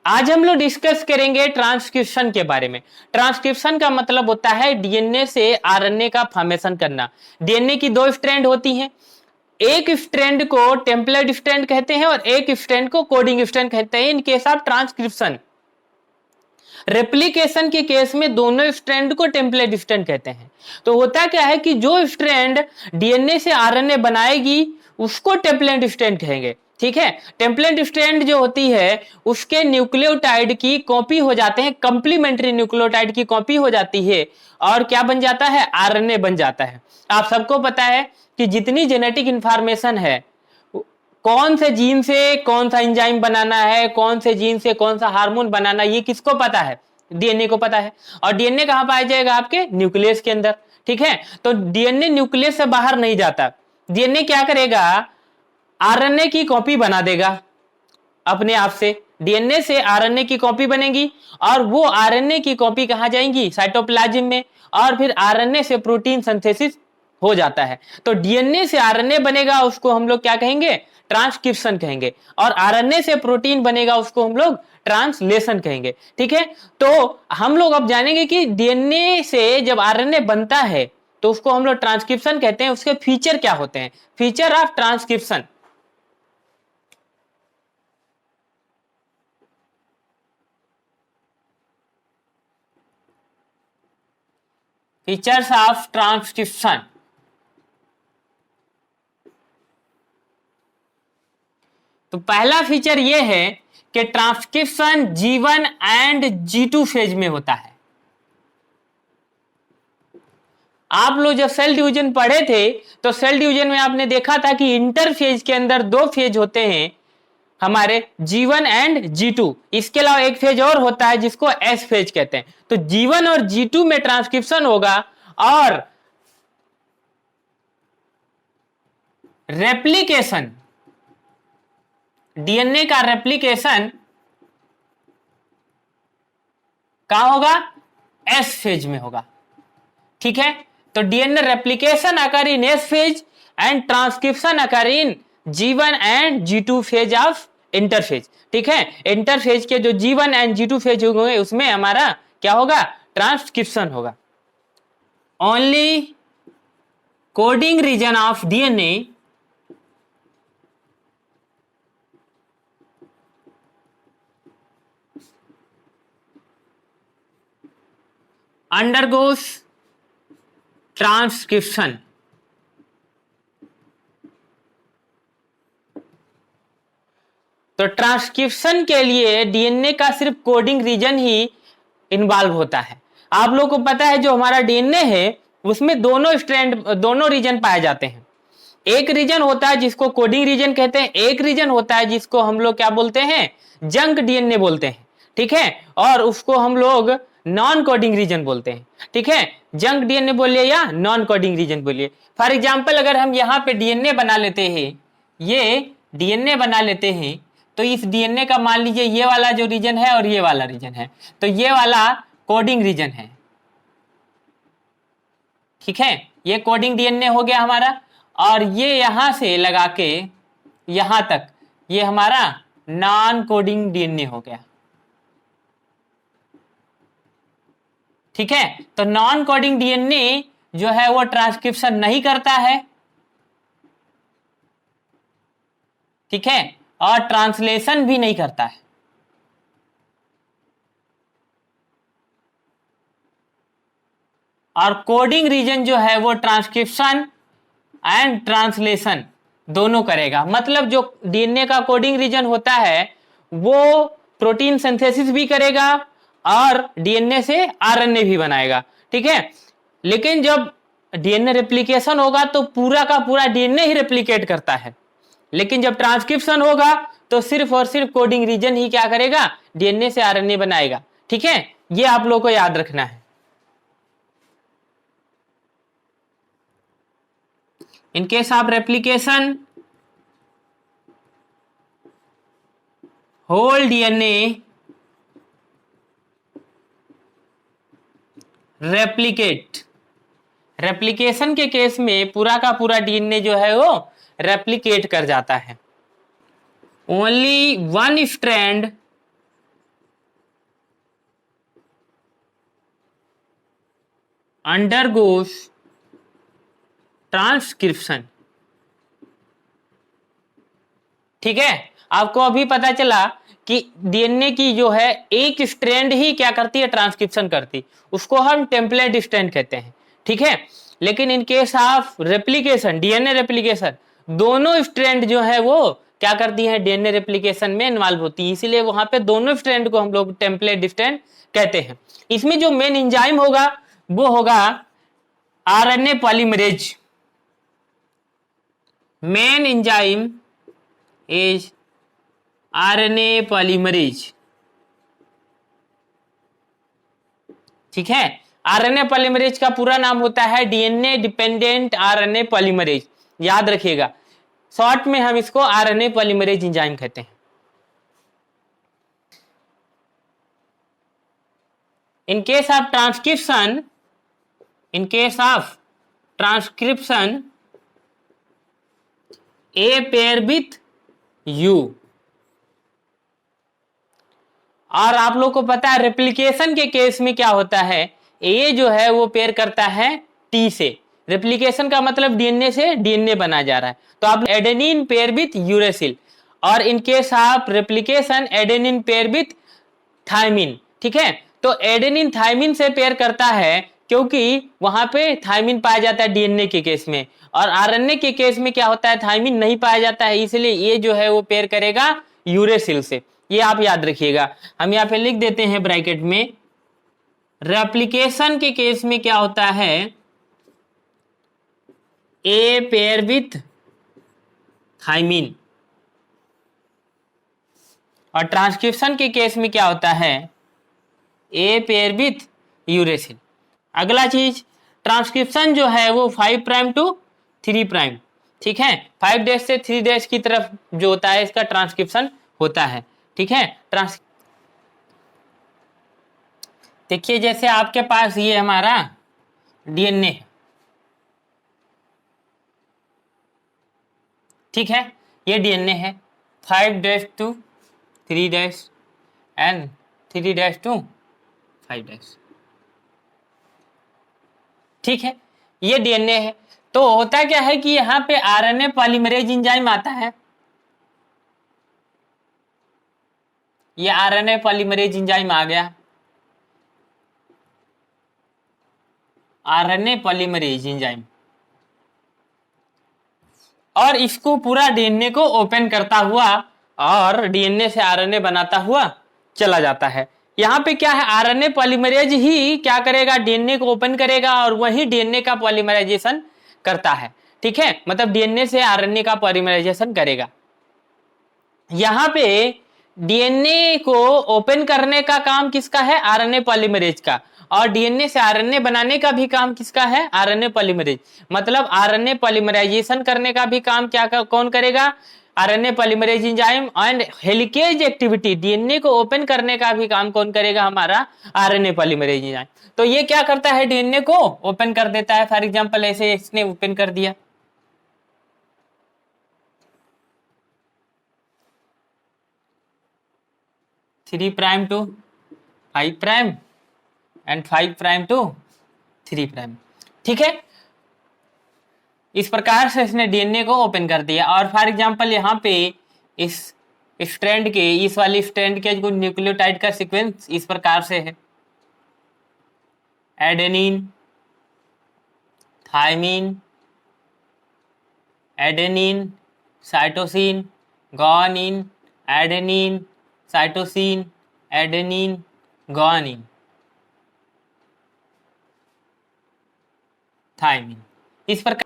आज हम लोग डिस्कस करेंगे ट्रांसक्रिप्शन के बारे में। ट्रांसक्रिप्शन का मतलब होता है डीएनए से आरएनए का फॉर्मेशन करना। डीएनए की दो स्ट्रैंड होती हैं, एक स्ट्रैंड को टेम्पलेट स्ट्रैंड कहते हैं और एक स्ट्रैंड को कोडिंग स्ट्रैंड कहते हैं इन केस ऑफ ट्रांसक्रिप्शन। रेप्लिकेशन के केस में दोनों स्ट्रैंड को टेम्पलेट स्ट्रैंड कहते हैं। तो होता क्या है कि जो स्ट्रैंड डीएनए से आरएनए बनाएगी उसको टेम्पलेट स्ट्रैंड कहेंगे। ठीक है, टेम्पलेट स्ट्रैंड जो होती है उसके न्यूक्लियोटाइड की कॉपी हो जाते हैं, कंप्लीमेंट्री न्यूक्लियोटाइड की कॉपी हो जाती है और क्या बन जाता है, आरएनए बन जाता है। आप सबको पता है कि जितनी जेनेटिक इंफॉर्मेशन है, कौन से जीन से कौन सा एंजाइम बनाना है, कौन से जीन से कौन सा हार्मोन बनाना, ये किसको पता है, डीएनए को पता है। और डीएनए कहां पाया जाएगा, आपके न्यूक्लियस के अंदर। ठीक है, तो डीएनए न्यूक्लियस से बाहर नहीं जाता। डीएनए क्या करेगा, आरएनए की कॉपी बना देगा अपने आप से। डीएनए से आरएनए की कॉपी बनेगी और वो आरएनए की कॉपी कहां जाएंगी, साइटोप्लाज्म में, और फिर आरएनए से प्रोटीन सिंथेसिस हो जाता है। तो डीएनए से आरएनए बनेगा उसको हम लोग क्या कहेंगे, ट्रांसक्रिप्शन कहेंगे, और आरएनए से प्रोटीन बनेगा उसको हम लोग ट्रांसलेशन कहेंगे। ठीक है, तो हम लोग अब जानेंगे कि डीएनए से जब आरएनए बनता है तो उसको हम लोग ट्रांसक्रिप्शन कहते हैं। उसके फीचर क्या होते हैं, feature of transcription. Features of transcription. तो पहला फीचर यह है कि transcription G1 and G2 phase में होता है। आप लोग जब सेल डिवीजन पढ़े थे तो सेल डिवीजन में आपने देखा था कि इंटरफेज के अंदर दो फेज होते हैं हमारे, G1 एंड G2। इसके अलावा एक फेज और होता है जिसको S फेज कहते हैं। तो G1 और G2 में ट्रांसक्रिप्शन होगा और रेप्लिकेशन, डीएनए का रेप्लिकेशन कहां होगा, एस फेज में होगा। ठीक है, तो DNA replication occur in S phase and transcription occur in G1 and G2 phase of interphase. ठीक है, इंटरफेज के जो G1 एंड G2 फेज होंगे उसमें हमारा क्या होगा, ट्रांसक्रिप्शन होगा। Only coding region of DNA undergoes transcription. तो ट्रांसक्रिप्शन के लिए डीएनए का सिर्फ कोडिंग रीजन ही इन्वॉल्व होता है। आप लोग को पता है जो हमारा डीएनए है उसमें दोनों स्ट्रैंड, दोनों रीजन पाए जाते हैं। एक रीजन होता है जिसको कोडिंग रीजन कहते हैं, एक रीजन होता है जिसको हम लोग क्या बोलते हैं, जंक डीएनए बोलते हैं। ठीक है, और उसको हम लोग नॉन कोडिंग रीजन बोलते हैं। ठीक है, जंक डीएनए बोलिए या नॉन कोडिंग रीजन बोलिए। फॉर एग्जांपल अगर हम यहाँ पे डीएनए बना लेते हैं, ये डीएनए बना लेते हैं, तो इस डीएनए का मान लीजिए ये वाला जो रीजन है और ये वाला रीजन है, तो ये वाला कोडिंग रीजन है। ठीक है, ये कोडिंग डीएनए हो गया हमारा, और ये यहां से लगा के यहां तक ये हमारा नॉन कोडिंग डीएनए हो गया। ठीक है, तो नॉन कोडिंग डीएनए जो है वो ट्रांसक्रिप्शन नहीं करता है। ठीक है, और ट्रांसलेशन भी नहीं करता है। और कोडिंग रीजन जो है वो ट्रांसक्रिप्शन एंड ट्रांसलेशन दोनों करेगा। मतलब जो डीएनए का कोडिंग रीजन होता है वो प्रोटीन सिंथेसिस भी करेगा और डीएनए से आरएनए भी बनाएगा। ठीक है, लेकिन जब डीएनए रेप्लिकेशन होगा तो पूरा का पूरा डीएनए ही रेप्लिकेट करता है, लेकिन जब ट्रांसक्रिप्शन होगा तो सिर्फ और सिर्फ कोडिंग रीजन ही क्या करेगा, डीएनए से आरएनए बनाएगा। ठीक है, ये आप लोगों को याद रखना है। In case of replication, whole DNA replicate. Replication के केस में पूरा का पूरा डीएनए जो है वो रेप्लिकेट कर जाता है। Only one strand undergoes transcription. ठीक है, आपको अभी पता चला कि डीएनए की जो है एक स्ट्रैंड ही क्या करती है, ट्रांसक्रिप्शन करती, उसको हम टेम्पलेट स्ट्रैंड कहते हैं। ठीक है, लेकिन इन case of replication, DNA replication, दोनों स्ट्रैंड जो है वो क्या करती है, डीएनए रेप्लिकेशन में इन्वॉल्व होती है, इसीलिए वहां पे दोनों स्ट्रैंड को हम लोग टेम्पलेट स्ट्रैंड कहते हैं। इसमें जो मेन एंजाइम होगा वो होगा RNA polymerase. Main enzyme is RNA polymerase. ठीक है, आरएनए पॉलीमरेज का पूरा नाम होता है डीएनए डिपेंडेंट आरएनए पॉलीमरेज, याद रखिएगा, शॉर्ट में हम इसको आरएनए पॉलीमरेज एंजाइम कहते हैं। इन case of transcription, in case of transcription A pair with you, और आप लोग को पता है रेप्लिकेशन के केस में क्या होता है, ए जो है वो पेयर करता है टी से। रेप्लिकेशन का मतलब डीएनए से डीएनए बना जा रहा है, तो आप एडेनिन पेयर विथ यूरेसिल, और in case of replication adenine pair with thymine. ठीक है, तो एडेनिन थायमिन से पेयर करता है क्योंकि वहां पे थायमिन पाया जाता है डीएनए के केस में, और आरएनए के केस में क्या होता है, थायमिन नहीं पाया जाता है, इसलिए ये जो है वो पेयर करेगा यूरेसिल से। ये आप याद रखिएगा, हम यहाँ पे लिख देते हैं ब्रैकेट में, रेप्लिकेशन के केस में क्या होता है, ए पेयर विथ थायमिन, और ट्रांसक्रिप्शन के केस में क्या होता है, ए पेयर विथ यूरेसिल। अगला चीज, ट्रांसक्रिप्शन जो है वो 5 प्राइम टू 3 प्राइम, ठीक है, 5 डैश से 3 डैश की तरफ जो होता है इसका ट्रांसक्रिप्शन होता है। ठीक है, देखिए जैसे आपके पास ये हमारा डीएनए है, ठीक है, ये डीएनए है, 5 dash to 3 dash and 3 dash to 5 dash. ठीक है, ये डीएनए है। तो होता क्या है कि यहाँ पे आरएनए पॉलीमरेज एंजाइम आता है, ये आरएनए पॉलीमरेज एंजाइम आ गया, आरएनए पॉलीमरेज एंजाइम, और इसको पूरा डीएनए को ओपन करता हुआ और डीएनए से आरएनए बनाता हुआ चला जाता है। यहाँ पे क्या है, आरएनए पॉलीमरेज ही क्या करेगा, डीएनए को ओपन करेगा और वही डीएनए का पॉलीमराइजेशन करता है। ठीक है, मतलब डीएनए से आरएनए का पॉलीमराइजेशन करेगा। यहाँ पे डीएनए को ओपन करने का काम किसका है, आरएनए पॉलीमरेज का, और डीएनए से आरएनए बनाने का भी काम किसका है, आरएनए पॉलीमरेज। मतलब आरएनए पॉलीमराइजेशन करने का भी काम क्या कौन करेगा, RNA polymerase enzyme, and helicase activity, DNA को ओपन करने का भी काम कौन करेगा, हमारा आरएनए पॉलीमरेज एंजाइम। तो ये क्या करता है, डीएनए को ओपन कर देता है। फॉर एग्जांपल ऐसे इसने ओपन कर दिया, three prime to 5 prime and 5 prime to 3 prime. ठीक है, इस प्रकार से इसने डीएनए को ओपन कर दिया। और फॉर एग्जांपल यहाँ पे इस स्ट्रैंड के, इस वाली स्ट्रैंड के जो न्यूक्लियोटाइड का सीक्वेंस इस प्रकार से है, adenine, thymine, adenine, cytosine, guanine, adenine, cytosine, adenine, guanine, thymine, इस प्रकार।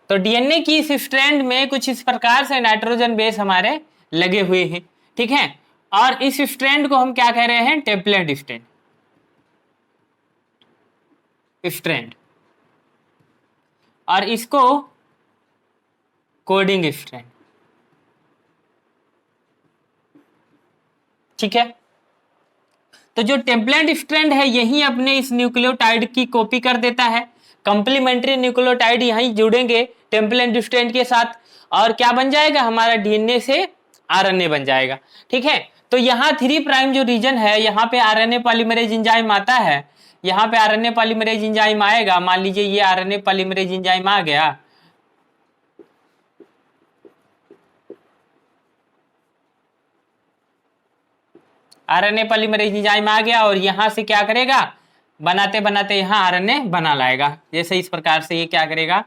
तो डीएनए की इस स्ट्रैंड में कुछ इस प्रकार से नाइट्रोजन बेस हमारे लगे हुए हैं। ठीक है, और इस स्ट्रैंड को हम क्या कह रहे हैं, टेम्पलेट स्ट्रैंड, और इसको कोडिंग स्ट्रैंड। ठीक है, तो जो टेम्पलेट स्ट्रैंड है यही अपने इस न्यूक्लियोटाइड की कॉपी कर देता है, कंप्लीमेंट्री न्यूक्लियोटाइड यहीं जुड़ेंगे टेम्पलेट स्ट्रैंड के साथ, और क्या बन जाएगा, हमारा डीएनए से आरएनए बन जाएगा। ठीक है, तो यहाँ 3 प्राइम जो रीजन है, यहाँ पे आरएनए पॉलीमरेज एंजाइम आता है, यहाँ पे आरएनए पॉलीमरेज एंजाइम आएगा, मान लीजिए ये आरएनए पॉलीमरेज एंजाइम आ गया, आरएनए पॉलीमरेज एंजाइम आ गया और यहां से क्या करेगा, बनाते बनाते यहां आरएनए बना लाएगा। जैसे इस प्रकार से ये क्या करेगा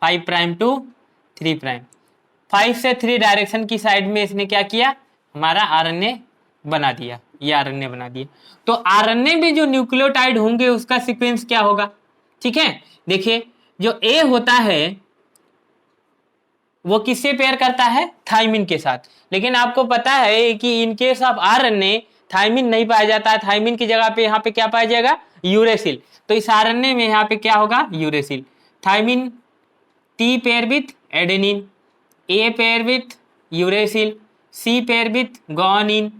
5 प्राइम टू 3 प्राइम, 5 से 3 डायरेक्शन की साइड में इसने क्या किया, हमारा आरएनए बना दिया, ये आरएनए बना दिया। तो आरएनए में जो न्यूक्लियोटाइड होंगे उसका सीक्वेंस क्या होगा, ठीक है। देखिए जो ए होता है वो किससे पेयर करता है, थाइमिन के साथ, लेकिन आपको पता है कि इन केस ऑफ आरएनए थाइमिन नहीं पाया जाता है, थाइमिन की जगह पे यहाँ पे क्या पाया जाएगा, यूरेसिल। तो इस आरएनए में यहाँ पे क्या होगा, uracil. Thymine T pair with adenine, A pair with uracil, C pair with guanine,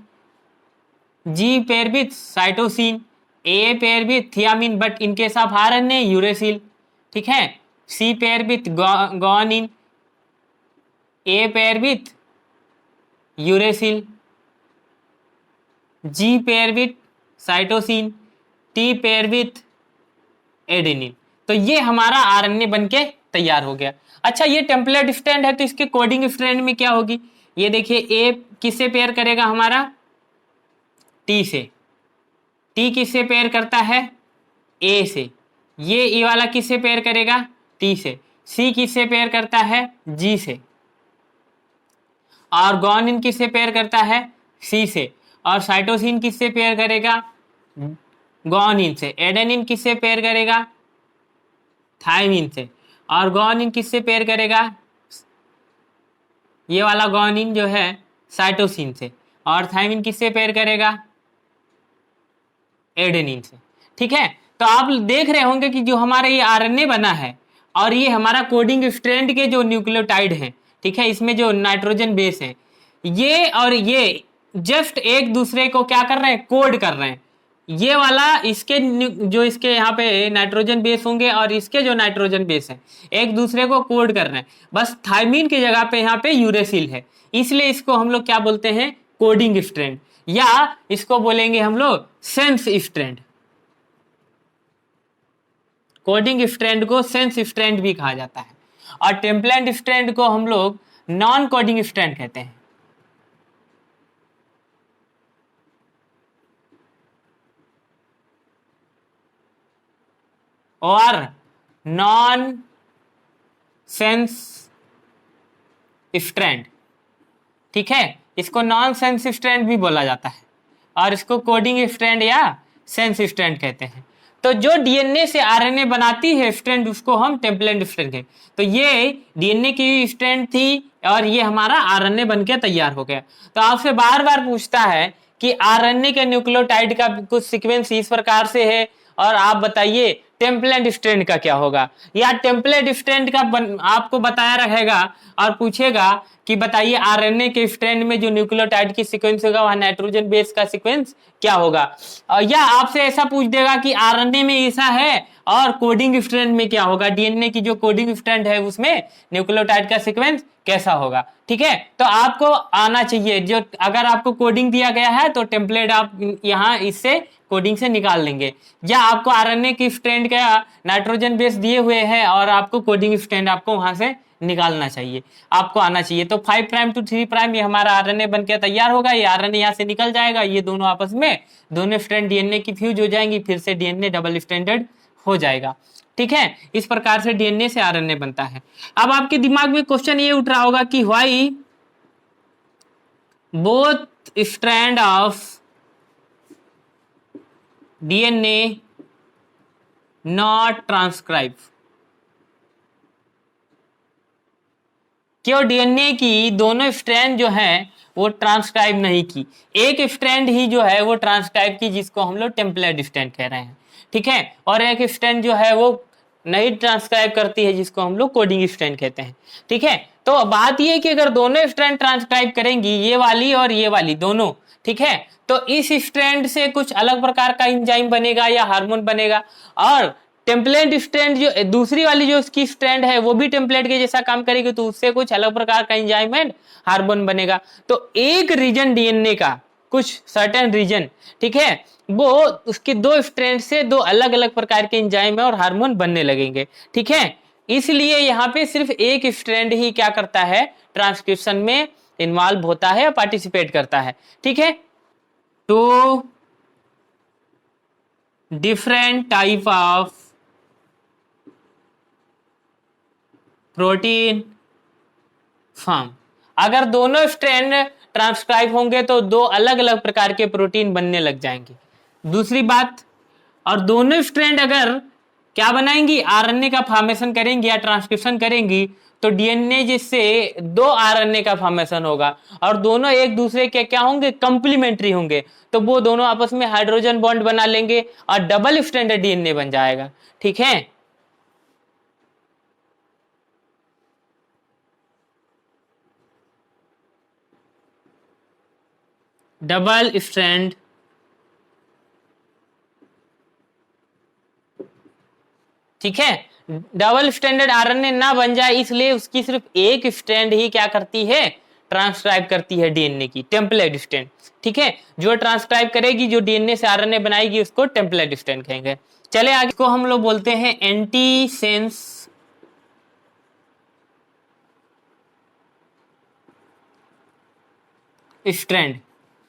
G pair with cytosine, A pair with thiamine, but in case of RNA uracil, ठीक है। C pair with guanine, A pair with uracil, G pair with cytosine, T pair with adenine. तो ये हमारा RNA बनके तैयार हो गया। अच्छा ये टेम्पलेट स्ट्रैंड है तो इसके कोडिंग स्ट्रैंड में क्या होगी, ये देखिए ए किससे पेयर करेगा, हमारा टी से, टी किससे पेयर करता है, ए से, ये वाला किससे पेयर करेगा, टी से, सी किससे पेयर करता है, जी से, और गुआनिन किससे पेयर करता है, सी से, और साइटोसिन किससे पेयर करेगा, गुआनिन से, एडेनिन किससे पेयर करेगा, थाइमिन से, और गुआनिन किससे पेयर करेगा, ये वाला गुआनिन जो है साइटोसिन से, और थाइमिन किससे पेयर करेगा, एडेनिन से, ठीक है। तो आप देख रहे होंगे कि जो हमारा ये आरएनए बना है और ये हमारा कोडिंग स्ट्रैंड के जो न्यूक्लियोटाइड हैं, ठीक है, इसमें जो नाइट्रोजन बेस है ये और ये जस्ट एक दूसरे को क्या कर रहे हैं, कोड कर रहे हैं। ये वाला इसके जो इसके यहाँ पे नाइट्रोजन बेस होंगे और इसके जो नाइट्रोजन बेस है एक दूसरे को कोड कर रहे हैं, बस थाइमिन की जगह पे यहाँ पे यूरेसिल है, इसलिए इसको हम लोग क्या बोलते हैं, कोडिंग स्ट्रैंड, या इसको बोलेंगे हम लोग सेंस स्ट्रैंड। कोडिंग स्ट्रैंड को सेंस स्ट्रैंड भी कहा जाता है, और टेम्पलेट स्ट्रैंड को हम लोग नॉन कोडिंग स्ट्रैंड कहते हैं। और नॉन सेंस स्ट्रैंड, ठीक है, इसको नॉन सेंस स्ट्रैंड भी बोला जाता है, और इसको कोडिंग स्ट्रैंड या सेंस स्ट्रैंड कहते हैं। तो जो डीएनए से आरएनए बनाती है स्ट्रैंड उसको हम टेम्पलेट स्ट्रैंड कहते हैं। तो ये डीएनए की स्ट्रैंड थी और ये हमारा आरएनए बनके तैयार हो गया। तो आपसे बार बार पूछता है कि आरएनए के न्यूक्लियोटाइड का कुछ सीक्वेंस इस प्रकार से है, और आप बताइए टेम्पलेट स्ट्रैंड का क्या होगा, या टेम्पलेट स्ट्रैंड का आपको बताया रहेगा और पूछेगा कि बताइए आरएनए के स्ट्रैंड में जो न्यूक्लियोटाइड की सीक्वेंस होगा वह नाइट्रोजन बेस का सीक्वेंस क्या होगा, या आपसे ऐसा पूछ देगा कि आरएनए में ऐसा है और कोडिंग स्ट्रैंड में क्या होगा, डीएनए की जो कोडिंग स्ट्रैंड है उसमें न्यूक्लियोटाइड का सीक्वेंस कैसा होगा, ठीक है। तो आपको आना चाहिए, जो अगर आपको कोडिंग दिया गया है तो टेम्पलेट आप यहाँ इससे कोडिंग से निकाल लेंगे, या आपको आरएनए की स्ट्रैंड का नाइट्रोजन बेस दिए हुए हैं और आपको कोडिंग स्ट्रैंड आपको वहां से निकालना चाहिए, आपको आना चाहिए। तो 5 प्राइम टू 3 प्राइम ये हमारा आरएनए बनके तैयार होगा, ये आरएनए यहाँ से निकल जाएगा, ये दोनों आपस में दोनों स्ट्रैंड डीएनए की फ्यूज हो जाएंगी, फिर से डीएनए डबल स्ट्रैंडेड हो जाएगा, ठीक है। इस प्रकार से डीएनए से आरएनए बनता है। अब आपके दिमाग में क्वेश्चन ये उठ रहा होगा कि why both strand of DNA not transcribe, क्यों डीएनए की दोनों स्ट्रैंड जो है वो ट्रांसक्राइब नहीं की, एक स्ट्रैंड ही जो है वो ट्रांसक्राइब की, जिसको हम लोग टेम्पलेट स्ट्रैंड कह रहे हैं, ठीक है, और एक स्ट्रैंड जो है वो नहीं ट्रांसक्राइब करती है, जिसको हम लोग कोडिंग स्ट्रैंड कहते हैं, ठीक है। तो बात ये है कि अगर दोनों स्ट्रैंड ट्रांसक्राइब करेंगी, ये वाली और ये वाली दोनों, ठीक है, तो इस स्ट्रैंड से कुछ अलग प्रकार का एंजाइम बनेगा या हार्मोन बनेगा, और टेम्पलेट स्ट्रैंड जो दूसरी वाली जो उसकी स्ट्रैंड है वो भी टेम्पलेट के जैसा काम करेगी, तो उससे कुछ अलग प्रकार का एंजाइम एंड हार्मोन बनेगा। तो एक रीजन डीएनए का कुछ सर्टेन रीजन, ठीक है, वो उसके दो स्ट्रैंड से दो अलग अलग प्रकार के एंजाइम और हार्मोन बनने लगेंगे, ठीक है। इसलिए यहाँ पे सिर्फ एक स्ट्रैंड ही क्या करता है, ट्रांसक्रिप्शन में इन्वॉल्व होता है, पार्टिसिपेट करता है, ठीक है। तो different type of protein form, अगर दोनों स्ट्रैंड ट्रांसक्राइब होंगे तो दो अलग अलग प्रकार के प्रोटीन बनने लग जाएंगे। दूसरी बात, और दोनों स्ट्रैंड अगर क्या बनाएंगी, आरएनए का फॉर्मेशन करेंगी या ट्रांसक्रिप्शन करेंगी, तो डीएनए जिससे दो आरएनए का फॉर्मेशन होगा और दोनों एक दूसरे के क्या होंगे, कंप्लीमेंट्री होंगे, तो वो दोनों आपस में हाइड्रोजन बॉन्ड बना लेंगे और डबल स्ट्रैंडेड डीएनए बन जाएगा, ठीक है। डबल स्ट्रैंड ठीक है, डबल स्ट्रैंडेड आरएनए ना बन जाए इसलिए उसकी सिर्फ एक स्ट्रैंड ही क्या करती है, ट्रांसक्राइब करती है डीएनए की, टेम्पलेट स्ट्रैंड, ठीक है। जो ट्रांसक्राइब करेगी, जो डीएनए से आरएनए बनाएगी, उसको टेम्पलेट स्ट्रैंड कहेंगे। चले आगे को हम लोग बोलते हैं एंटीसेंस स्ट्रैंड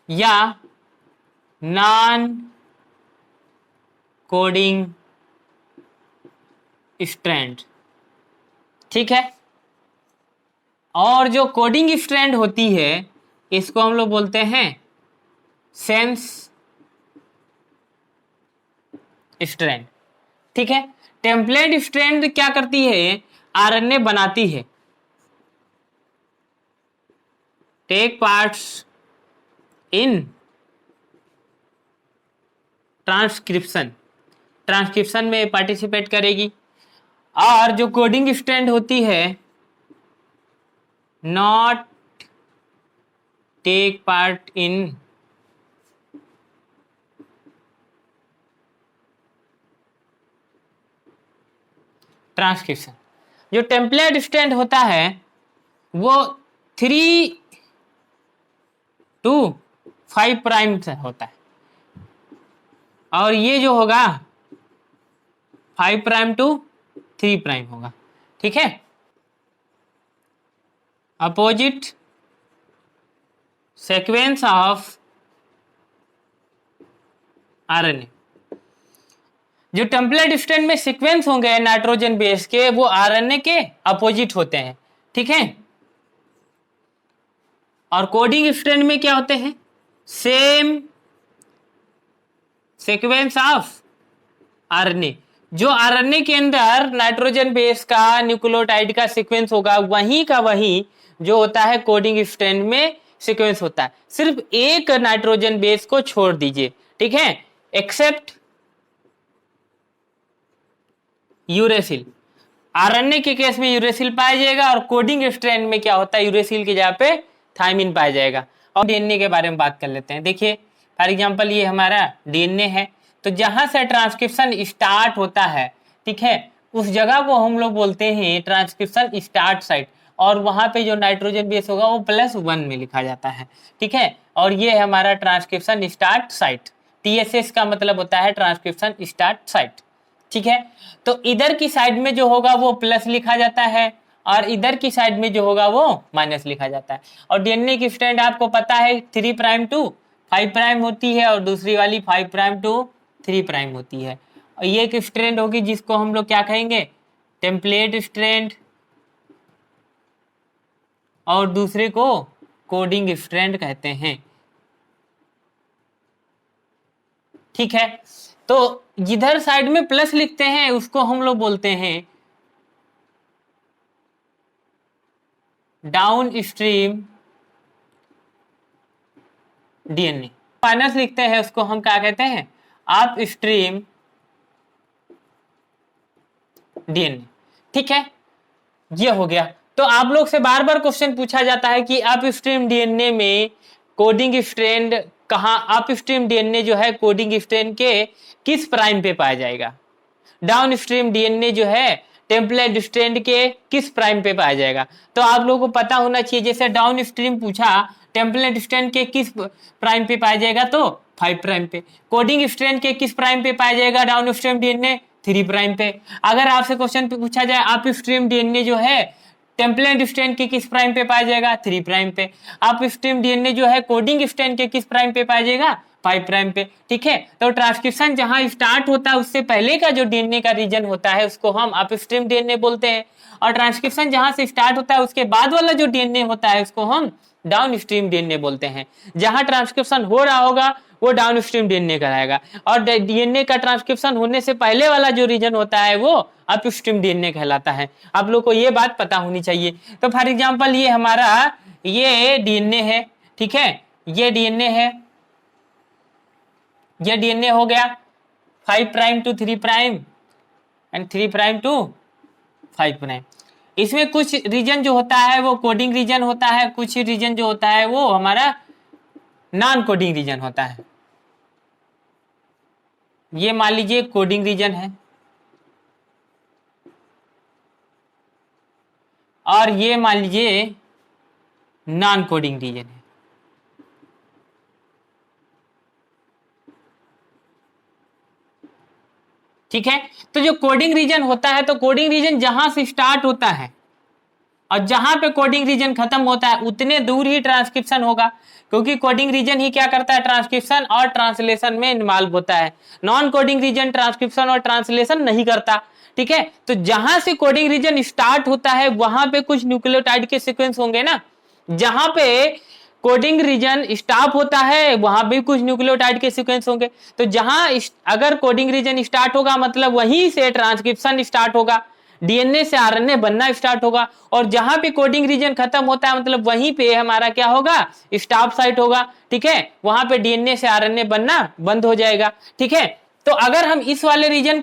या नॉन कोडिंग स्ट्रैंड, ठीक है। और जो कोडिंग स्ट्रैंड होती है इसको हम लोग बोलते हैं सेंस स्ट्रैंड, ठीक है। टेम्पलेट स्ट्रैंड क्या करती है, आरएनए बनाती है, take parts in transcription, transcription में पार्टिसिपेट करेगी। और जो कोडिंग स्ट्रैंड होती है not take part in transcription. जो टेम्पलेट स्ट्रैंड होता है वो 3 to 5 प्राइम से होता है और ये जो होगा 5 प्राइम to 3 प्राइम होगा, ठीक है। अपोजिट सीक्वेंस ऑफ आरएनए, जो टेम्पलेट स्ट्रैंड में सीक्वेंस होंगे नाइट्रोजन बेस के, वो आरएनए के अपोजिट होते हैं, ठीक है। और कोडिंग स्ट्रैंड में क्या होते हैं, सेम सीक्वेंस ऑफ आरएनए, जो आरएनए के अंदर नाइट्रोजन बेस का न्यूक्लियोटाइड का सीक्वेंस होगा वहीं का वहीं जो होता है कोडिंग स्ट्रैंड में सीक्वेंस होता है, सिर्फ एक नाइट्रोजन बेस को छोड़ दीजिए, ठीक है, एक्सेप्ट यूरेसिल। आरएनए के केस में यूरेसिल पाया जाएगा और कोडिंग स्ट्रैंड में क्या होता है, यूरेसिल की जगह पे थायमिन पाया जाएगा। और डीएनए के बारे में बात कर लेते हैं। देखिए फॉर एग्जांपल ये हमारा डीएनए है, तो जहां से ट्रांसक्रिप्शन स्टार्ट होता है, ठीक है, उस जगह को हम लोग बोलते हैं ट्रांसक्रिप्शन स्टार्ट साइट, और वहां पे जो नाइट्रोजन बेस होगा वो +1 में लिखा जाता है, ठीक है। और ये हमारा ट्रांसक्रिप्शन स्टार्ट साइट, टीएसएस का मतलब होता है ट्रांसक्रिप्शन स्टार्ट साइट, ठीक है। तो इधर की साइड में जो होगा वो प्लस लिखा जाता है और इधर की साइड में जो होगा वो माइनस लिखा जाता है। और डीएनए की स्ट्रैंड आपको पता है 3 प्राइम to 5 प्राइम होती है और दूसरी वाली 5 प्राइम to 3 प्राइम होती है। और ये एक स्ट्रैंड होगी जिसको हम लोग क्या कहेंगे, टेम्पलेट स्ट्रैंड, और दूसरे को कोडिंग स्ट्रैंड कहते हैं, ठीक है। तो जिधर साइड में प्लस लिखते हैं उसको हम लोग बोलते हैं डाउन स्ट्रीम डीएनए, माइनस लिखते हैं उसको हम क्या कहते हैं, अप स्ट्रीम डीएनए, ठीक है। ये हो गया। तो आप लोग से बार बार क्वेश्चन पूछा जाता है कि अप स्ट्रीम डीएनए में कोडिंग स्ट्रैंड कहाँ, अप स्ट्रीम डीएनए जो है कोडिंग स्ट्रैंड के किस प्राइम पे पाया जाएगा, डाउन स्ट्रीम डीएनए जो है टेम्पलेट स्ट्रैंड के किस प्राइम पे पाया जाएगा। तो आप लोगों को पता होना चाहिए, जैसे डाउन स्ट्रीम पूछा टेम्पलेट स्ट्रैंड के किस प्राइम पे पाया जाएगा? तो 5 प्राइम पे। कोडिंग स्ट्रैंड के किस प्राइम पे पाया जाएगा डाउनस्ट्रीम डीएनए? 3 प्राइम पे। अगर आपसे क्वेश्चन पे पूछा जाए अपस्ट्रीम डीएनए जो है टेम्पलेट स्ट्रैंड के किस प्राइम पे पाया जाएगा? 3 प्राइम पे। अपस्ट्रीम डीएनए जो है कोडिंग स्ट्रैंड के किस प्राइम पे पाया जाएगा? 5 प्राइम पे। ठीक है, तो ट्रांसक्रिप्शन जहां स्टार्ट होता है उससे पहले का जो डीएनए का रीजन होता है उसको हम अपस्ट्रीम डीएनए बोलते हैं, और ट्रांसक्रिप्शन जहां से स्टार्ट होता है उसके बाद वाला जो डीएनए होता है उसको हम डाउनस्ट्रीम डीएनए बोलते हैं। जहां ट्रांसक्रिप्शन हो रहा होगा वो डाउनस्ट्रीम डीएनए कराएगा, और डीएनए का ट्रांसक्रिप्शन होने से पहले वाला जो रीजन होता है वो अपस्ट्रीम डीएनए कहलाता है। आप लोग को ये बात पता होनी चाहिए। तो फॉर एग्जांपल ये हमारा ये डीएनए है, ठीक है, ये डीएनए है, ये डीएनए हो गया 5 prime to 3 prime and 3 prime to 5 prime. इसमें कुछ रीजन जो होता है वो कोडिंग रीजन होता है, कुछ रीजन जो होता है वो हमारा नॉन कोडिंग रीजन होता है। ये मान लीजिए कोडिंग रीजन है और ये मान लीजिए नॉन कोडिंग रीजन है। ठीक है, तो जो कोडिंग रीजन होता है, तो कोडिंग रीजन जहां से स्टार्ट होता है और जहां पे कोडिंग रीजन खत्म होता है उतने दूर ही ट्रांसक्रिप्शन होगा, क्योंकि कोडिंग रीजन ही क्या करता है? ट्रांसक्रिप्शन और ट्रांसलेशन में इन्वॉल्व होता है। नॉन कोडिंग रीजन ट्रांसक्रिप्शन और ट्रांसलेशन नहीं करता। ठीक है, तो जहां से कोडिंग रीजन स्टार्ट होता है वहां पे कुछ न्यूक्लियोटाइड के सीक्वेंस होंगे ना, जहां पे कोडिंग रीजन स्टॉप होता है वहां भी कुछ न्यूक्लियोटाइड के सीक्वेंस होंगे। तो जहां अगर कोडिंग रीजन स्टार्ट होगा मतलब वहीं से ट्रांसक्रिप्शन स्टार्ट होगा, डीएनए से आरएनए बनना स्टार्ट होगा, और जहां पे कोडिंग रीजन खत्म होता है मतलब वहीं पे हमारा क्या होगा? स्टॉप साइट होगा। ठीक है, वहां पे डीएनए से आरएनए बनना बंद हो जाएगा। ठीक है, तो अगर हम इस वाले रीजन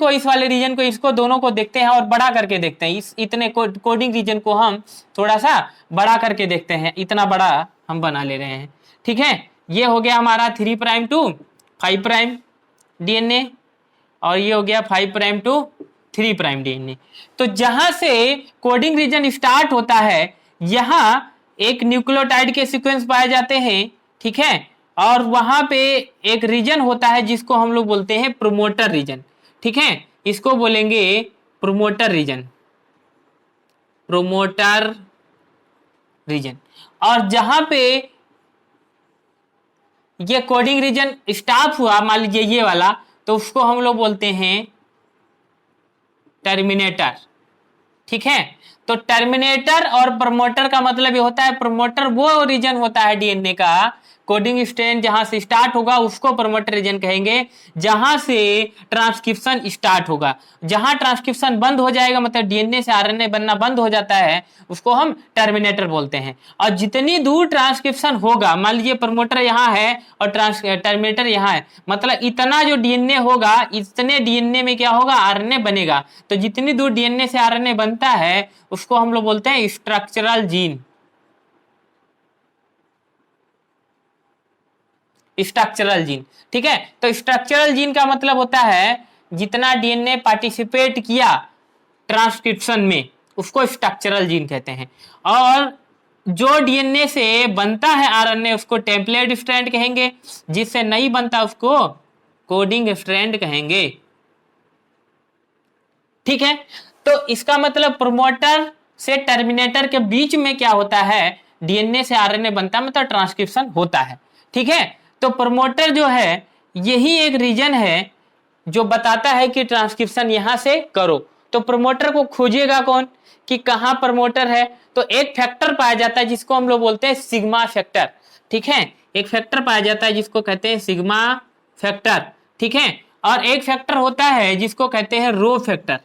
को इसको दोनों को देखते हैं और बड़ा करके देखते हैं, इस इतने कोडिंग रीजन को हम थोड़ा सा बड़ा करके देखते हैं, इतना बड़ा हम बना ले रहे हैं। ठीक है, ये हो गया हमारा 3 प्राइम टू 5 प्राइम डीएनए, और ये हो गया 5 प्राइम टू 3 प्राइम डीएनए। तो जहां से कोडिंग रीजन स्टार्ट होता है यहां एक न्यूक्लियोटाइड के सीक्वेंस पाए जाते हैं। ठीक है, और वहां पे एक रीजन होता है जिसको हम लोग बोलते हैं प्रोमोटर रीजन। ठीक है, इसको बोलेंगे प्रोमोटर रीजन, प्रोमोटर रीजन। और जहां पे ये कोडिंग रीजन स्टॉप हुआ मान लीजिए ये वाला, तो उसको हम लोग बोलते हैं टर्मिनेटर। ठीक है, तो टर्मिनेटर और प्रमोटर का मतलब ये होता है, प्रमोटर वो रीजन होता है डीएनए का, कोडिंग स्ट्रैंड जहां से स्टार्ट होगा उसको प्रमोटर रीजन कहेंगे, जहां से ट्रांसक्रिप्शन स्टार्ट होगा। जहां ट्रांसक्रिप्शन बंद हो जाएगा मतलब डीएनए से आरएनए बनना बंद हो जाता है उसको हम टर्मिनेटर बोलते हैं। और जितनी दूर ट्रांसक्रिप्शन होगा, मान लीजिए प्रमोटर यहाँ है और टर्मिनेटर यहाँ है, मतलब इतना जो डीएनए होगा इतने डीएनए में क्या होगा? आरएनए बनेगा। तो जितनी दूर डीएनए से आरएनए बनता है उसको हम लोग बोलते हैं स्ट्रक्चरल जीन, स्ट्रक्चरल जीन। ठीक है, तो स्ट्रक्चरल जीन का मतलब होता है जितना डीएनए पार्टिसिपेट किया ट्रांसक्रिप्शन में उसको स्ट्रक्चरल जीन कहते हैं, और जो डीएनए से बनता है आरएनए उसको टेम्पलेट स्ट्रैंड कहेंगे, जिससे नहीं बनता उसको कोडिंग स्ट्रैंड कहेंगे। ठीक है, तो इसका मतलब प्रोमोटर से टर्मिनेटर के बीच में क्या होता है? डीएनए से आरएनए बनता है मतलब ट्रांसक्रिप्शन होता है। ठीक है, तो प्रमोटर जो है यही एक रीजन है जो बताता है कि ट्रांसक्रिप्शन यहां से करो। तो प्रमोटर को खोजिएगा कौन कि कहां प्रमोटर है, तो एक फैक्टर पाया जाता है जिसको हम लोग बोलते हैं सिग्मा फैक्टर। ठीक है, एक फैक्टर पाया जाता है जिसको कहते हैं सिग्मा फैक्टर। ठीक है, और एक फैक्टर होता है जिसको कहते हैं रो फैक्टर,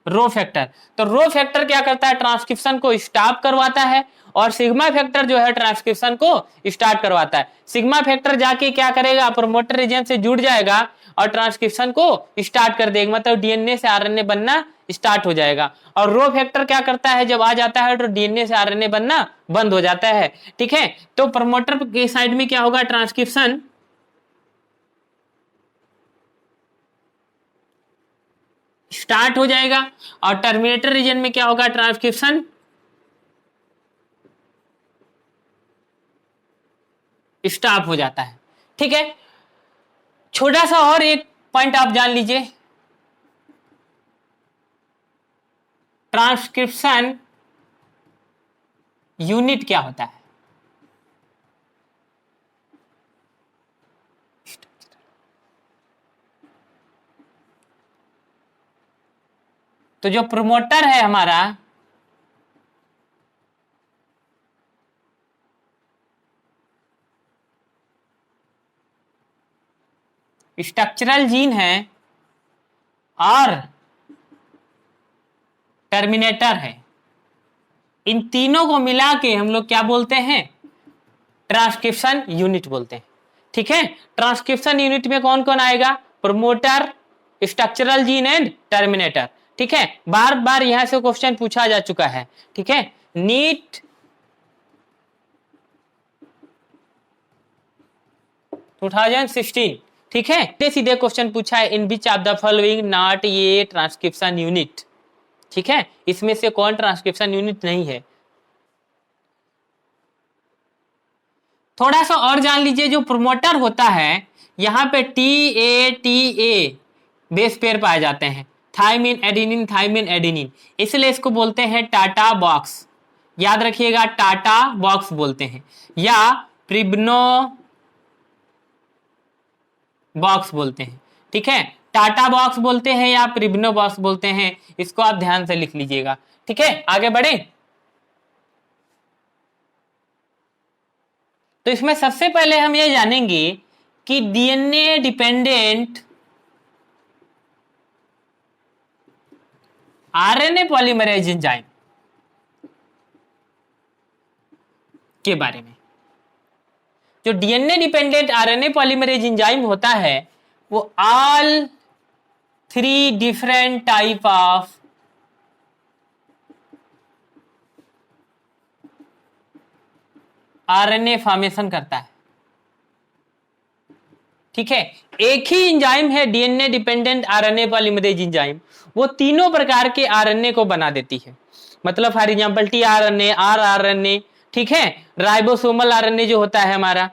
रो फैक्टर। तो रो फैक्टर क्या करता है? ट्रांसक्रिप्शन को स्टॉप करवाता है, और सिग्मा फैक्टर जो है ट्रांसक्रिप्शन को स्टार्ट करवाता है। सिग्मा फैक्टर जाके क्या करेगा? प्रमोटर रीजन से जुड़ जाएगा और ट्रांसक्रिप्शन को स्टार्ट कर देगा, मतलब डीएनए से आरएनए बनना स्टार्ट हो जाएगा। और रो फैक्टर क्या करता है? जब आ जाता है तो डीएनए से आरएनए बनना बंद हो जाता है। ठीक है, तो प्रमोटर के साइड में क्या होगा? ट्रांसक्रिप्शन स्टार्ट हो जाएगा, और टर्मिनेटर रीजन में क्या होगा? ट्रांसक्रिप्शन स्टॉप हो जाता है। ठीक है, छोटा सा और एक पॉइंट आप जान लीजिए, ट्रांसक्रिप्शन यूनिट क्या होता है। तो जो प्रोमोटर है हमारा, स्ट्रक्चरल जीन है और टर्मिनेटर है, इन तीनों को मिला के हम लोग क्या बोलते हैं, ट्रांसक्रिप्शन यूनिट बोलते हैं। ठीक है, ट्रांसक्रिप्शन यूनिट में कौन कौन आएगा, promoter, structural gene and terminator. ठीक है, बार बार यहां से क्वेश्चन पूछा जा चुका है। ठीक है, नीट 2016। ठीक है, सीधे क्वेश्चन पूछा है, in which of the following not ये ट्रांसक्रिप्शन यूनिट। ठीक है, इसमें से कौन ट्रांसक्रिप्शन यूनिट नहीं है। थोड़ा सा और जान लीजिए, जो प्रोमोटर होता है यहां पे TA बेस पेयर पाए जाते हैं, थाइमिन एडेनिन थाइमिन एडेनिन, इसलिए इसको बोलते हैं टाटा बॉक्स। याद रखिएगा, टाटा बॉक्स बोलते हैं या प्रिब्नो बॉक्स बोलते हैं। ठीक है, टाटा बॉक्स बोलते हैं या प्रिब्नो बॉक्स बोलते हैं, इसको आप ध्यान से लिख लीजिएगा। ठीक है, आगे बढ़े। तो इसमें सबसे पहले हम ये जानेंगे कि DNA dependent RNA polymerase enzyme के बारे में। जो DNA dependent RNA polymerase enzyme होता है वो all 3 different type of RNA formation करता है। ठीक है, एक ही एंजाइम है DNA dependent RNA polymerase enzyme, वो तीनों प्रकार के आरएनए को बना देती है। मतलब फॉर एग्जांपल टीआरएनए, आरआरएनए, ठीक है, राइबोसोमल आरएनए जो होता है हमारा,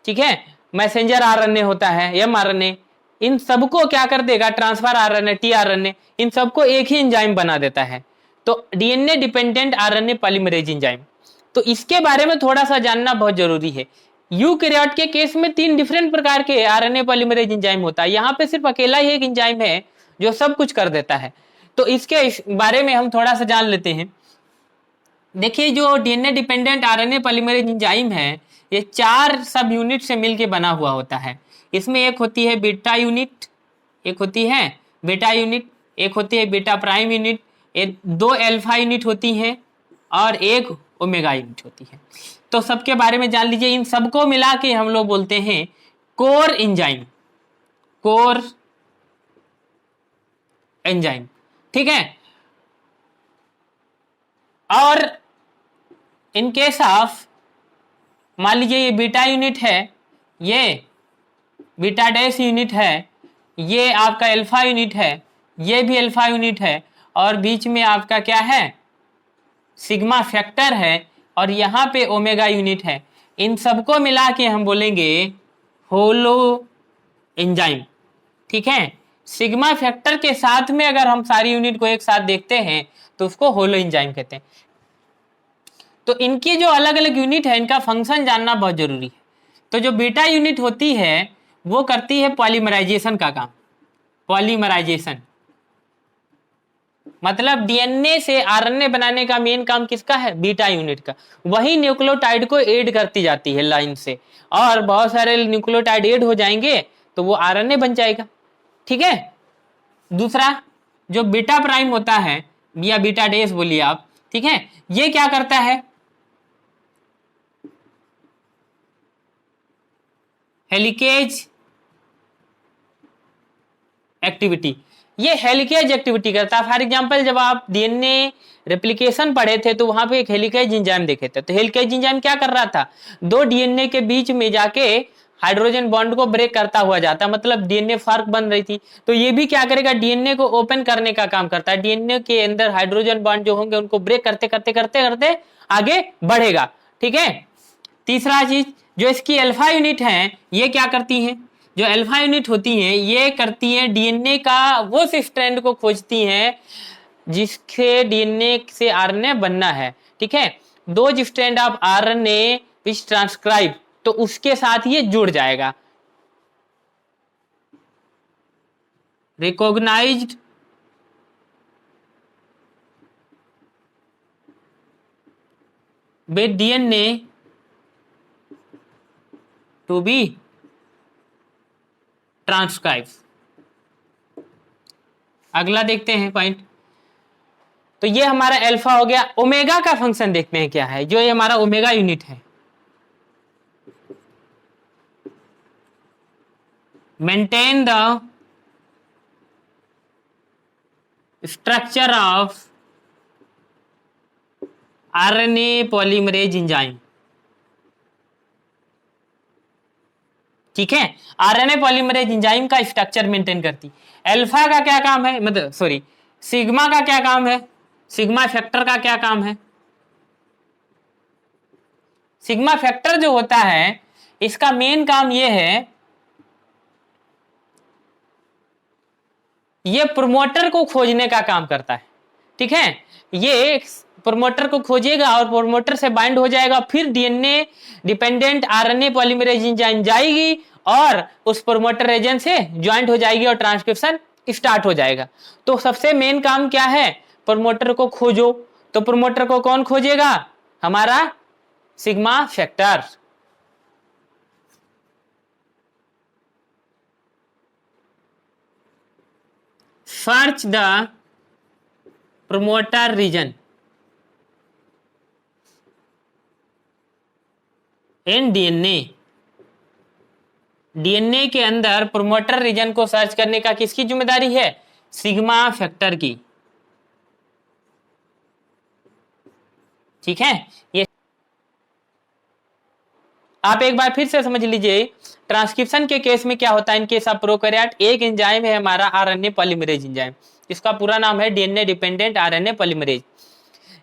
ठीक है, मैसेंजर आरएनए होता है, एमआरएनए, इन सबको क्या कर देगा, ट्रांसफर आरएनए, टीआरएनए, इन सबको एक ही एंजाइम बना देता है। तो DNA dependent RNA polymerase enzyme, तो इसके बारे में थोड़ा सा जानना बहुत जरूरी है। यूकैरियोट के केस में 3 डिफरेंट प्रकार के आरएनए पॉलीमरेज एंजाइम होता है, यहाँ पे सिर्फ अकेला ही एक एंजाइम है जो सब कुछ कर देता है। तो इसके बारे में हम थोड़ा सा जान लेते हैं। देखिए, जो DNA dependent RNA polymerase enzyme है ये 4 सब यूनिट से मिलकर बना हुआ होता है। इसमें एक होती है बीटा यूनिट, एक होती है बीटा यूनिट, एक होती है beta prime unit, 2 alpha unit होती है और एक ओमेगा यूनिट होती है। तो सबके बारे में जान लीजिए। इन सबको मिला के हम लोग बोलते हैं कोर एंजाइम, कोर एंजाइम। ठीक है, और इन केस ऑफ मान लीजिए ये बीटा यूनिट है, ये बीटा डैश यूनिट है, ये आपका अल्फा यूनिट है, ये भी अल्फा यूनिट है, और बीच में आपका क्या है, सिग्मा फैक्टर है, और यहाँ पे ओमेगा यूनिट है। इन सबको मिला के हम बोलेंगे होलो एंजाइम। ठीक है, सिग्मा फैक्टर के साथ में अगर हम सारी यूनिट को एक साथ देखते हैं तो उसको होलो एंजाइम कहते हैं। तो इनकी जो अलग अलग यूनिट है इनका फंक्शन जानना बहुत जरूरी है। तो जो बीटा यूनिट होती है वो करती है पॉलीमराइजेशन का काम। पॉलीमराइजेशन मतलब डीएनए से आरएनए बनाने का मेन काम किसका है, बीटा यूनिट का। वही न्यूक्लियोटाइड को ऐड करती जाती है लाइन से, और बहुत सारे न्यूक्लियोटाइड ऐड हो जाएंगे तो वो आरएनए बन जाएगा। ठीक है, दूसरा जो बीटा प्राइम होता है या बीटा डैश बोलिए आप, ठीक है, ये क्या करता है, हेलिकेज एक्टिविटी, ये हेलिकेज एक्टिविटी करता है। फॉर एग्जांपल जब आप डीएनए रेप्लिकेशन पढ़े थे तो वहां पे एक हेलिकेज एंजाइम देखे थे। तो हेलिकेज एंजाइम क्या कर रहा था, 2 डीएनए के बीच में जाके हाइड्रोजन बॉन्ड को ब्रेक करता हुआ जाता, मतलब डीएनए फर्क बन रही थी। तो ये भी क्या करेगा, डीएनए को ओपन करने का काम करता है। डीएनए के अंदर हाइड्रोजन बॉन्ड जो होंगे उनको ब्रेक करते करते करते करते आगे बढ़ेगा। ठीक है, तीसरा चीज जो इसकी अल्फा यूनिट हैं ये क्या करती हैं, जो अल्फा यूनिट होती हैं ये करती हैं डीएनए का वो स्ट्रैंड को खोजती हैं जिसके डीएनए से आरएनए बनना है। ठीक है, दो strand of RNA which transcribe, तो उसके साथ ये जुड़ जाएगा। Recognized with DNA to be transcribe. अगला देखते हैं पॉइंट। तो ये हमारा अल्फा हो गया। ओमेगा का फंक्शन देखते हैं क्या है, जो ये हमारा ओमेगा यूनिट है। Maintain the structure of RNA polymerase enzyme. ठीक है, आरएनए पॉलीमरेज एंजाइम का स्ट्रक्चर मेंटेन करती। अल्फा का क्या काम है, मतलब सॉरी सिग्मा का क्या काम है, सिग्मा फैक्टर का क्या काम है। सिग्मा फैक्टर जो होता है इसका मेन काम ये है, ये प्रोमोटर को खोजने का काम करता है। ठीक है, ये प्रोमोटर को खोजेगा और प्रोमोटर से बाइंड हो जाएगा, फिर DNA dependent RNA polymerase enzyme जाएगी और उस प्रोमोटर एजेंट से ज्वाइंट हो जाएगी और ट्रांसक्रिप्शन स्टार्ट हो जाएगा। तो सबसे मेन काम क्या है, प्रोमोटर को खोजो। तो प्रोमोटर को कौन खोजेगा, हमारा sigma factor. Search the promoter region in DNA. DNA के अंदर प्रोमोटर रीजन को सर्च करने का किसकी जिम्मेदारी है, सिग्मा फैक्टर की। ठीक है, ये आप एक बार फिर से समझ लीजिए। ट्रांसक्रिप्शन के केस में क्या होता है, इन केस ऑफ प्रोकैरियोट एक एंजाइम है हमारा आरएनए पॉलीमरेज एंजाइम, इसका पूरा नाम है डीएनए डिपेंडेंट आरएनए पॉलीमरेज।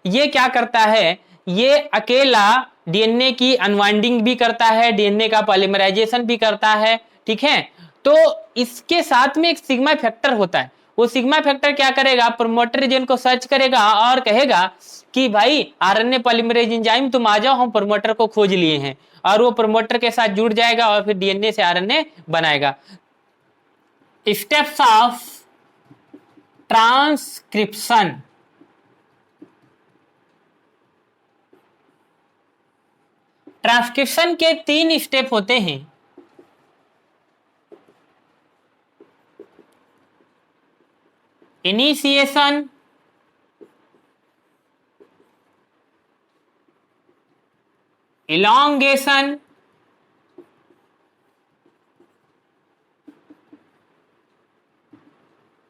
ये क्या करता है, ये अकेला डीएनए की अनवाइंडिंग भी करता है, डीएनए का पॉलीमराइजेशन भी करता है। ठीक है, तो इसके साथ में एक सिग्मा फैक्टर होता है। वो सिग्मा फैक्टर क्या करेगा, प्रोमोटर रीजन को सर्च करेगा और कहेगा कि भाई आरएनए पॉलीमरेज एंजाइम तुम आ जाओ, हम प्रोमोटर को खोज लिए हैं, और वो प्रोमोटर के साथ जुड़ जाएगा और फिर डीएनए से आरएनए बनाएगा। Steps of transcription. ट्रांसक्रिप्शन के 3 स्टेप होते हैं। Initiation, elongation,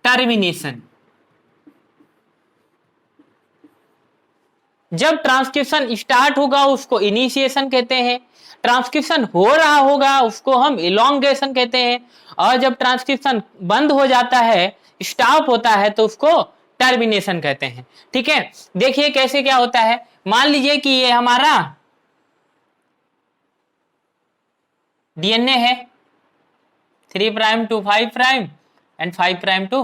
termination. जब ट्रांसक्रिप्शन स्टार्ट होगा उसको इनिशिएशन कहते हैं, ट्रांसक्रिप्शन हो रहा होगा उसको हम इलॉन्गेशन कहते हैं, और जब ट्रांसक्रिप्शन बंद हो जाता है, स्टॉप होता है, तो उसको टर्मिनेशन कहते हैं। ठीक है, देखिए कैसे क्या होता है। मान लीजिए कि ये हमारा डीएनए है 3 prime to 5 prime and 5 prime to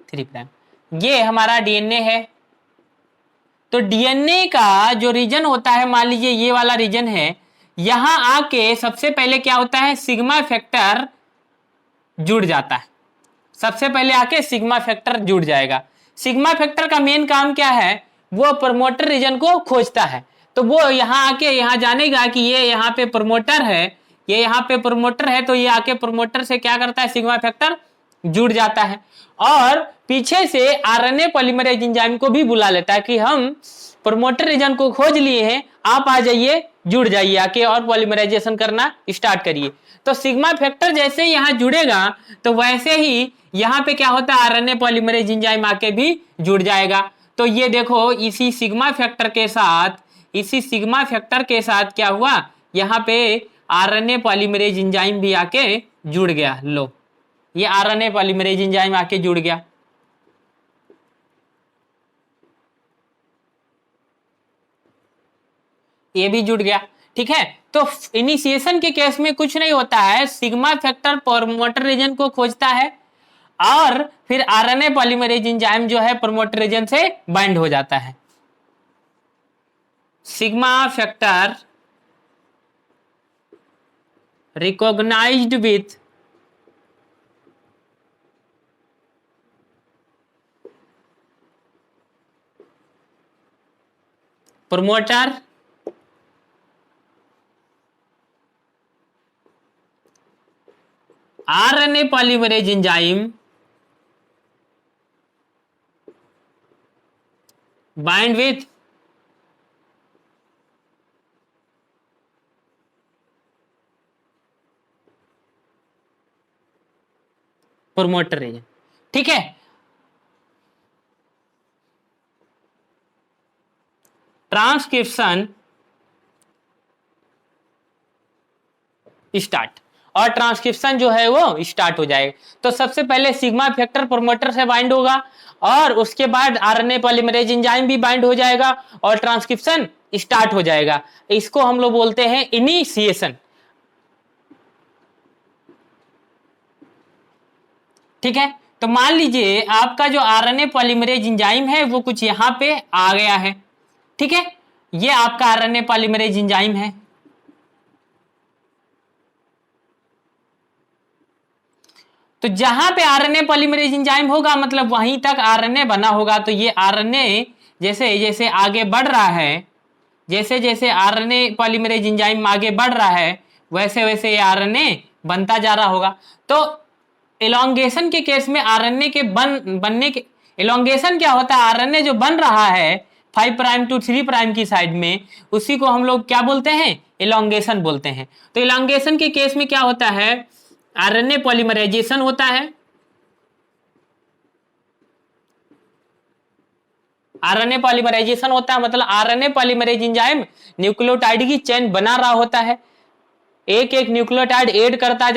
3 prime, ये हमारा डीएनए है। तो डीएनए का जो रीजन होता है, मान लीजिए ये वाला रीजन है, यहां आके सबसे पहले क्या होता है, सिग्मा फैक्टर जुड़ जाता है। सबसे पहले आके सिग्मा फैक्टर जुड़ जाएगा। सिग्मा फैक्टर का मेन काम क्या है, वो प्रमोटर रीजन को खोजता है। तो वो यहां आके यहां जानेगा कि ये यहाँ पे प्रमोटर है, ये यहाँ पे प्रमोटर है, तो ये आके प्रमोटर से क्या करता है, सिग्मा फैक्टर जुड़ जाता है और पीछे से आरएनए पॉलीमरेज एंजाइम को भी बुला लेता है कि हम प्रमोटर रीजन को खोज लिए हैं, आप आ जाइए, जुड़ जाइए आके और पॉलीमराइजेशन करना स्टार्ट करिए। तो सिग्मा फैक्टर जैसे यहां जुड़ेगा तो वैसे ही यहां पे क्या होता है, आरएनए पॉलीमरेज एंजाइम आके भी जुड़ जाएगा। तो ये देखो इसी सिग्मा फैक्टर के साथ क्या हुआ, यहाँ पे आरएनए पॉलीमरेज एंजाइम भी आके जुड़ गया। लो, ये आरएनए पॉलीमरेज एंजाइम आके जुड़ गया। ये भी जुड़ गया। ठीक है। तो इनिशिएशन के केस में कुछ नहीं होता है, सिग्मा फैक्टर प्रमोटर रीजन को खोजता है और फिर आरएनए पॉलीमरेज एंजाइम जो है प्रमोटर रीजन से बाइंड हो जाता है। Sigma factor recognized with promoter RNA polymerase enzyme bind with promoter region। ठीक है, ट्रांसक्रिप्शन स्टार्ट, और ट्रांसक्रिप्शन जो है वो स्टार्ट हो जाएगा। तो सबसे पहले सिग्मा फैक्टर प्रमोटर से बाइंड होगा और उसके बाद आरएनए पॉलीमरेज एंजाइम भी बाइंड हो जाएगा और ट्रांसक्रिप्शन स्टार्ट हो जाएगा। इसको हम लोग बोलते हैं इनिशिएशन। ठीक है, तो मान लीजिए आपका जो आरएनए पॉलीमरेज एंजाइम है वो कुछ यहां पे आ गया है। ठीक है, ये आपका आरएनए पॉलीमरेज एंजाइम है। तो जहां पे आरएनए पॉलीमरेज एंजाइम होगा मतलब वहीं तक आरएनए बना होगा। तो ये आरएनए जैसे जैसे आगे बढ़ रहा है, जैसे जैसे आरएनए पॉलीमरेज एंजाइम आगे बढ़ रहा है वैसे वैसे ये आरएनए बनता जा रहा होगा। तो एलोंगेशन के केस में आरएनए के बनने के एलोंगेशन क्या होता है, आरएनए जो बन रहा है 5 प्राइम टू 3 प्राइम की साइड में, उसी को हम लोग क्या बोलते हैं, एलोंगेशन बोलते हैं। तो एलोंगेशन के केस में क्या होता है, आरएनए पॉलीमराइजेशन होता है। आरएनए पॉलीमराइजेशन होता है मतलब आरएनए पॉलीमरेज एंजाइम न्यूक्लियोटाइड की चेन बना रहा होता है। एक एक न्यूक्लियोटाइड ऐड करता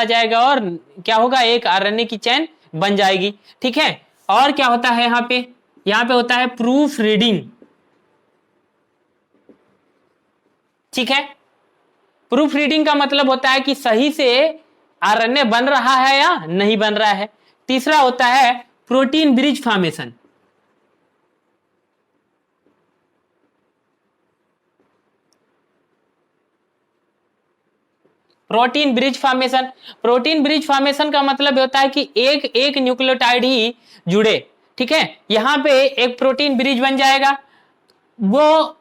जाएगा और क्या होगा, एक आरएनए की चेन बन जाएगी। ठीक है, और क्या होता है यहाँ पे होता है प्रूफ रीडिंग। ठीक है, प्रूफ रीडिंग का मतलब होता है कि सही से आरएनए बन रहा है या नहीं बन रहा है। तीसरा होता है protein bridge formation. Protein bridge formation का मतलब होता है कि एक एक न्यूक्लियोटाइड ही जुड़े। ठीक है, यहां पे एक प्रोटीन ब्रिज बन जाएगा। वो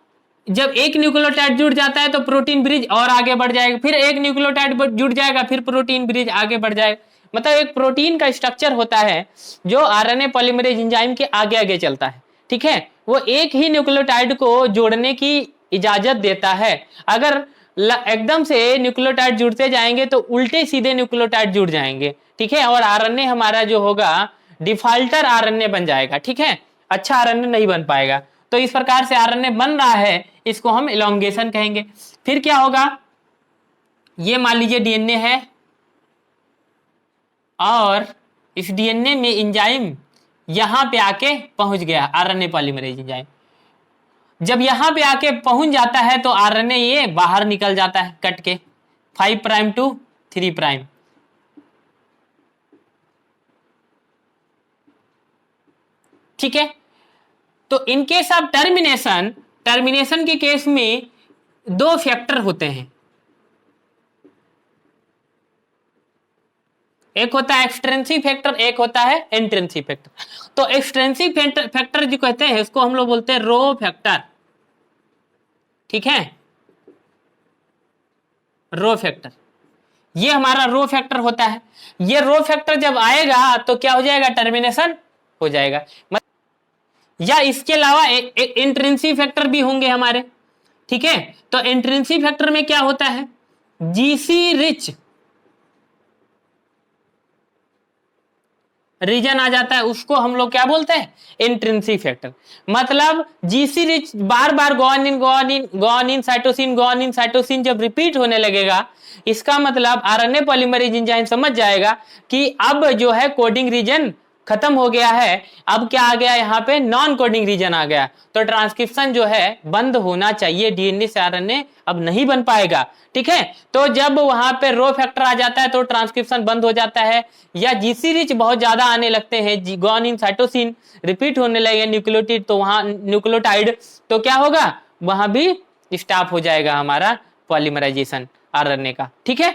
जब एक न्यूक्लियोटाइड जुड़ जाता है तो प्रोटीन ब्रिज और आगे बढ़ जाएगा, फिर एक न्यूक्लियोटाइड जुड़ जाएगा, फिर प्रोटीन ब्रिज आगे बढ़ जाएगा। मतलब एक प्रोटीन का स्ट्रक्चर होता है जो आरएनए पॉलीमरेज एंजाइम के आगे आगे चलता है। ठीक है, वो एक ही न्यूक्लियोटाइड को जोड़ने की इजाजत देता है। अगर एकदम से न्यूक्लियोटाइड जुड़ते जाएंगे तो उल्टे सीधे न्यूक्लियोटाइड जुड़ जाएंगे। ठीक है, और आरएनए हमारा जो होगा डिफॉल्टर आरएनए बन जाएगा। ठीक है, अच्छा आरएनए नहीं बन पाएगा। तो इस प्रकार से आरएनए बन रहा है, इसको हम एलोंगेशन कहेंगे। फिर क्या होगा, ये मान लीजिए डीएनए है और इस डीएनए में एंजाइम यहां पे आके पहुंच गया, आरएनए पॉलीमरेज एंजाइम। जब यहां पे आके पहुंच जाता है तो आरएनए ये बाहर निकल जाता है कट के 5 प्राइम टू 3 प्राइम। ठीक है, तो इन केस ऑफ टर्मिनेशन के केस में 2 फैक्टर होते हैं, एक होता है एक्सट्रिंसिक फैक्टर, एक होता है इंट्रिंसिक फैक्टर। तो एक्सट्रिंसिक फैक्टर जो कहते हैं इसको हम लोग बोलते हैं रो फैक्टर। ठीक है, रो फैक्टर, ये हमारा रो फैक्टर होता है। ये रो फैक्टर जब आएगा तो क्या हो जाएगा, टर्मिनेशन हो जाएगा। या इसके अलावा इंट्रिंसिक फैक्टर भी होंगे हमारे। ठीक है, तो इंट्रिंसिक फैक्टर में क्या होता है, जीसी रिच रीजन आ जाता है, उसको हम लोग क्या बोलते हैं, इंट्रिंसिक फैक्टर। मतलब GC rich bar bar gone in cytosine जब रिपीट होने लगेगा, इसका मतलब आरएनए पॉलीमरेज एंजाइम समझ जाएगा कि अब जो है कोडिंग रीजन खत्म हो गया है, अब क्या आ गया यहाँ पे, नॉन कोडिंग रीजन आ गया, तो ट्रांसक्रिप्शन जो है बंद होना चाहिए, डीएनए से आरएनए अब नहीं बन पाएगा। ठीक है, तो जब वहां पे रो फैक्टर आ जाता है तो ट्रांसक्रिप्शन बंद हो जाता है, या जीसी रिच बहुत ज्यादा आने लगते हैं, गुआनिन साइटोसिन रिपीट होने लगे न्यूक्लियोटाइड, तो वहां न्यूक्लियोटाइड, तो क्या होगा, वहां भी स्टॉप हो जाएगा हमारा पॉलीमराइजेशन आरएनए का। ठीक है,